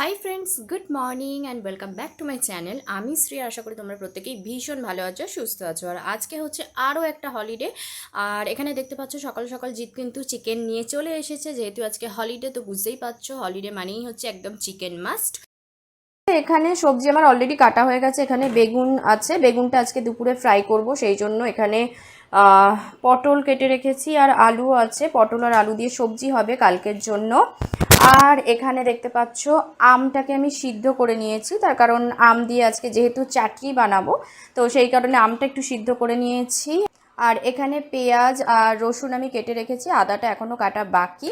Hi friends, good morning and welcome back to my channel. আমি শ্রী, আশা করি তোমরা প্রত্যেকেই ভীষণ ভালো আছো, সুস্থ আছো। আর আজকে হচ্ছে আরও একটা হলিডে। আর এখানে দেখতে পাচ্ছ সকাল সকাল জিৎ কিন্তু চিকেন নিয়ে চলে এসেছে। যেহেতু আজকে হলিডে, তো বুঝতেই পারছো হলিডে মানেই হচ্ছে একদম চিকেন মাস্ট। এখানে সবজি আমার অলরেডি কাটা হয়ে গেছে। এখানে বেগুন আছে, বেগুনটা আজকে দুপুরে ফ্রাই করব, সেই জন্য এখানে পটল কেটে রেখেছি আর আলু আছে। পটল আর আলু দিয়ে সবজি হবে কালকের জন্য। আর এখানে দেখতে পাচ্ছ আমটাকে আমি সিদ্ধ করে নিয়েছি, তার কারণ আম দিয়ে আজকে যেহেতু চাটনি বানাবো, তো সেই কারণে আমটা একটু সিদ্ধ করে নিয়েছি। আর এখানে পেঁয়াজ আর রসুন আমি কেটে রেখেছি, আদাটা এখনও কাটা বাকি,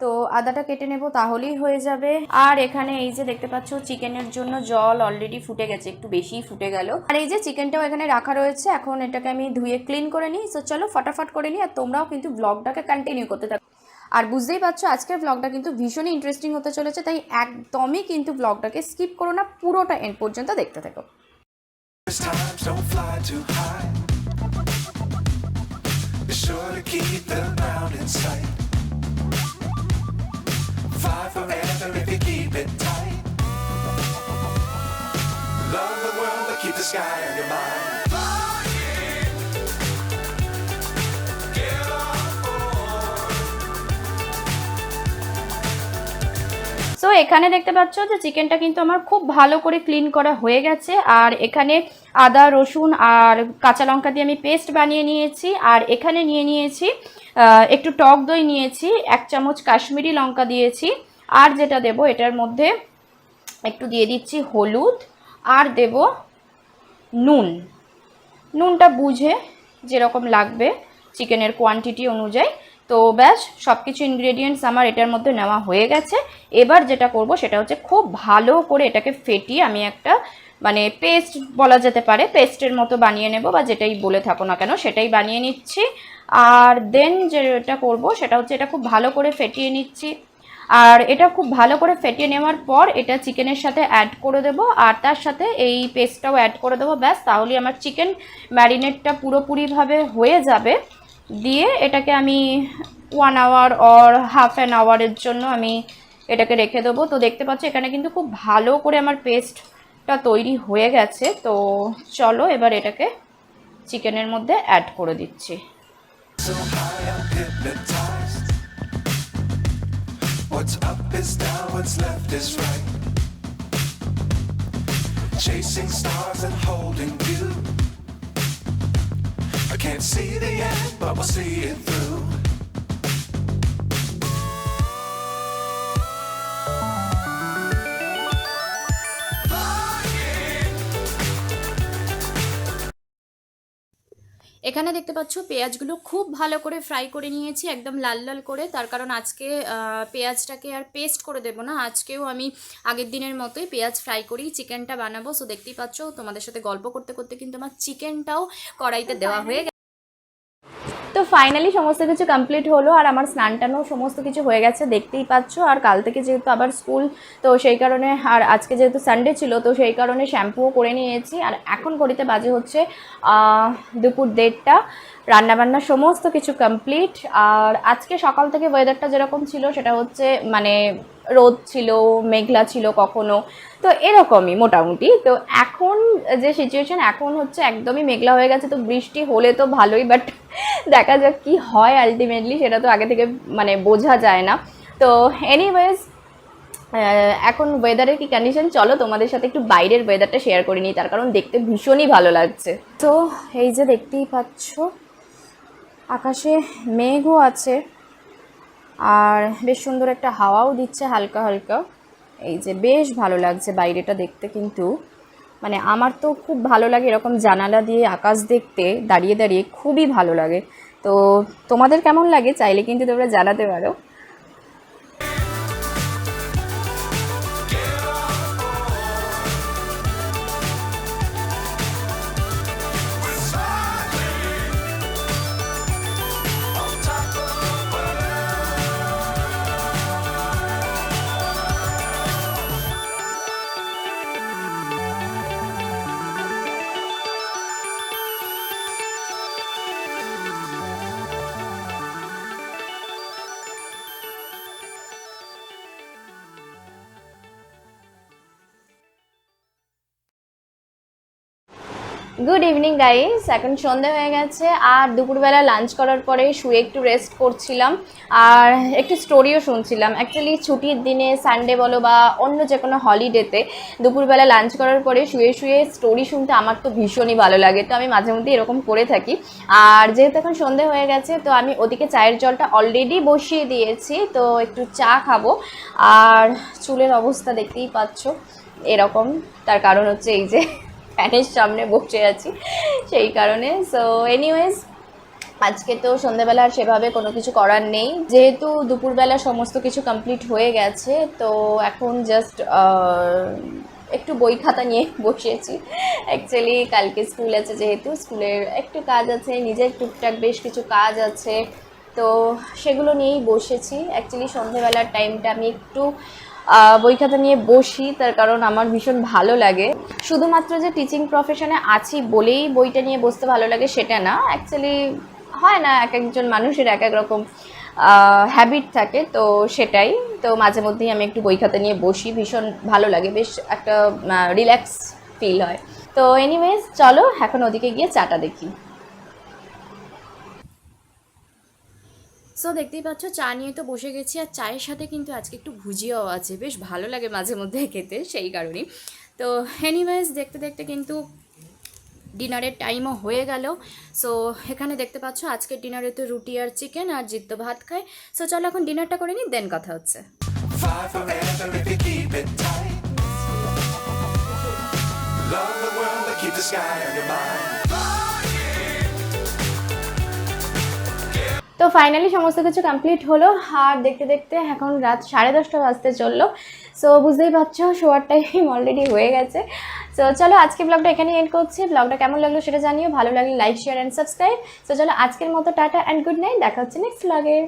তো আদাটা কেটে নেব তাহলেই হয়ে যাবে। আর এখানে এই যে দেখতে পাচ্ছ চিকেনের জন্য জল অলরেডি ফুটে গেছে, একটু বেশিই ফুটে গেল। আর এই যে চিকেনটাও এখানে রাখা রয়েছে, এখন এটাকে আমি ধুয়ে ক্লিন করে নিই। তো চলো ফটাফট করে নিই, আর তোমরাও কিন্তু ব্লগটাকে কন্টিনিউ করতে থাকো। আর বুঝতেই পারছো আজকের ব্লগটা কিন্তু ভীষণই ইন্টারেস্টিং হতে চলেছে, তাই একদমই কিন্তু ব্লগটাকে স্কিপ করো না, পুরোটা এন্ড পর্যন্ত দেখতে থাকো। Love the world, but keep the sky on your mind. So এখানে দেখতে পাচ্ছ যে চিকেনটা কিন্তু আমার খুব ভালো করে ক্লিন করা হয়ে গেছে। আর এখানে আদা রসুন আর কাঁচা লঙ্কা দিয়ে আমি পেস্ট বানিয়ে নিয়েছি। আর এখানে নিয়ে নিয়েছি একটু টক দই নিয়েছি, 1 চামচ কাশ্মীরি লঙ্কা দিয়েছি। আর যেটা দেব এটার মধ্যে একটু দিয়ে দিচ্ছি হলুদ, আর দেব নুন। নুনটা বুঝে যেরকম লাগবে চিকেনের কোয়ান্টিটি অনুযায়ী। তো ব্যাস সব কিছু ইনগ্রেডিয়েন্টস আমার এটার মধ্যে নেওয়া হয়ে গেছে। এবার যেটা করব সেটা হচ্ছে খুব ভালো করে এটাকে ফেটিয়ে আমি একটা মানে পেস্ট বলা যেতে পারে, পেস্টের মতো বানিয়ে নেব, বা যেটাই বলে থাকো না কেন সেটাই বানিয়ে নিচ্ছি। আর দেন যেটা করব সেটা হচ্ছে এটা খুব ভালো করে ফেটিয়ে নিচ্ছি। আর এটা খুব ভালো করে ফেটিয়ে নেওয়ার পর এটা চিকেনের সাথে অ্যাড করে দেব, আর তার সাথে এই পেস্টটাও অ্যাড করে দেবো। ব্যাস তাহলে আমার চিকেন ম্যারিনেটটা পুরোপুরিভাবে হয়ে যাবে। দিয়ে এটাকে আমি 1 আওয়ার অর হাফ অ্যান আওয়ারের জন্য আমি এটাকে রেখে দেবো। তো দেখতে পাচ্ছ এখানে কিন্তু খুব ভালো করে আমার পেস্টটা তৈরি হয়ে গেছে। তো চলো এবার এটাকে চিকেনের মধ্যে অ্যাড করে দিচ্ছি। What's up is down, what's left is right. Chasing stars and holding you. I can't see the end, but we'll see it through. এখানে দেখতে পাচ্ছ পেঁয়াজগুলো খুব ভালো করে ফ্রাই করে নিয়েছি, একদম লাল লাল করে। তার কারণ আজকে পেঁয়াজটাকে আর পেস্ট করে দেবো না, আজকেও আমি আগের দিনের মতোই পেঁয়াজ ফ্রাই করেই চিকেনটা বানাবো। সো দেখতেই পাচ্ছ তোমাদের সাথে গল্প করতে করতে কিন্তু আমার চিকেনটাও কড়াইতে দেওয়া হয়ে গেছে। তো ফাইনালি সমস্ত কিছু কমপ্লিট হলো, আর আমার স্নান টানও সমস্ত কিছু হয়ে গেছে দেখতেই পাচ্ছ। আর কাল থেকে যেহেতু আবার স্কুল, তো সেই কারণে, আর আজকে যেহেতু সানডে ছিল, তো সেই কারণে শ্যাম্পুও করে নিয়েছি। আর এখন ঘড়িতে বাজে হচ্ছে দুপুর 1:30। রান্নাবান্না সমস্ত কিছু কমপ্লিট। আর আজকে সকাল থেকে ওয়েদারটা যেরকম ছিল সেটা হচ্ছে মানে রোদ ছিল, মেঘলা ছিল কখনো, তো এরকমই মোটামুটি। তো এখন যে সিচুয়েশন, এখন হচ্ছে একদমই মেঘলা হয়ে গেছে। তো বৃষ্টি হলে তো ভালোই, বাট দেখা যাক কি হয় আলটিমেটলি, সেটা তো আগে থেকে মানে বোঝা যায় না। তো এনিওয়েজ এখন ওয়েদারের কি কন্ডিশন, চলো তোমাদের সাথে একটু বাইরের ওয়েদারটা শেয়ার করে নিই, তার কারণ দেখতে ভীষণই ভালো লাগছে। তো এই যে দেখতেই পাচ্ছ আকাশে মেঘও আছে, আর বেশ সুন্দর একটা হাওয়াও দিচ্ছে হালকা হালকা। এই যে বেশ ভালো লাগছে বাইরেটা দেখতে, কিন্তু মানে আমার তো খুব ভালো লাগে এরকম জানালা দিয়ে আকাশ দেখতে দাঁড়িয়ে দাঁড়িয়ে, খুবই ভালো লাগে। তো তোমাদের কেমন লাগে চাইলে কিন্তু তোমরা জানাতে পারো। গুড ইভিনিং গাইস, এখন সন্ধে হয়ে গেছে আর দুপুরবেলা লাঞ্চ করার পরে শুয়ে একটু রেস্ট করছিলাম আর একটু স্টোরিও শুনছিলাম। অ্যাকচুয়ালি ছুটির দিনে সানডে বলো বা অন্য যে কোনো হলিডেতে দুপুরবেলা লাঞ্চ করার পরে শুয়ে শুয়ে স্টোরি শুনতে আমার তো ভীষণই ভালো লাগে, তো আমি মাঝে মধ্যে এরকম করে থাকি। আর যেহেতু এখন সন্ধে হয়ে গেছে তো আমি ওদিকে চায়ের জলটা অলরেডি বসিয়ে দিয়েছি, তো একটু চা খাবো। আর চুলের অবস্থা দেখতেই পাচ্ছ এরকম, তার কারণ হচ্ছে এই যে ফ্যানের সামনে বসে আছি সেই কারণে। সো এনিওয়েজ, আজকে তো সন্ধ্যাবেলা আর সেভাবে কোনো কিছু করার নেই, যেহেতু দুপুরবেলা সমস্ত কিছু কমপ্লিট হয়ে গেছে। তো এখন জাস্ট একটু বই খাতা নিয়ে বসেছি। অ্যাকচুয়ালি কালকে স্কুল আছে, যেহেতু স্কুলের একটু কাজ আছে, নিজের টুকটাক বেশ কিছু কাজ আছে, তো সেগুলো নিয়েই বসেছি। অ্যাকচুয়ালি সন্ধ্যেবেলার টাইমটা আমি একটু বই খাতা নিয়ে বসি, তার কারণ আমার ভীষণ ভালো লাগে। শুধুমাত্র যে টিচিং প্রফেশনে আছি বলেই বইটা নিয়ে বসতে ভালো লাগে সেটা না, অ্যাকচুয়ালি হয় না, এক একজন মানুষের এক এক রকম হ্যাবিট থাকে, তো সেটাই। তো মাঝে মধ্যেই আমি একটু বই খাতা নিয়ে বসি, ভীষণ ভালো লাগে, বেশ একটা রিল্যাক্স ফিল হয়। তো এনিওয়েজ চলো এখন ওদিকে গিয়ে চাটা দেখি। সো দেখতেই পাচ্ছ চা নিয়ে তো বসে গেছি, আর চায়ের সাথে কিন্তু আজকে একটু ভুজিয়াও আছে, বেশ ভালো লাগে মাঝে মধ্যে খেতে, সেই কারণেই। তো এনিওয়েজ দেখতে দেখতে কিন্তু ডিনারের টাইমও হয়ে গেল। সো এখানে দেখতে পাচ্ছ আজকের ডিনারে তো রুটি আর চিকেন আর জিত্ত ভাত খায়। সো চলো এখন ডিনারটা করে নিই, দেন কথা হচ্ছে। Fly forever if you keep it tight. Love the world but keep the sky on your mind. তো ফাইনালি সমস্ত কিছু কমপ্লিট হলো, আর দেখতে দেখতে এখন রাত 10:30 বাজতে চললো। সো বুঝতেই পারছো শোয়ার টাইম অলরেডি হয়ে গেছে। সো চলো আজকে ব্লগটা এখানে এন্ড করছি। ব্লগটা কেমন লাগলো সেটা জানিও, ভালো লাগলে like share and subscribe. So চলো আজকের মতো টাটা অ্যান্ড গুড নাইট, দেখা হচ্ছে নেক্সট ব্লগে।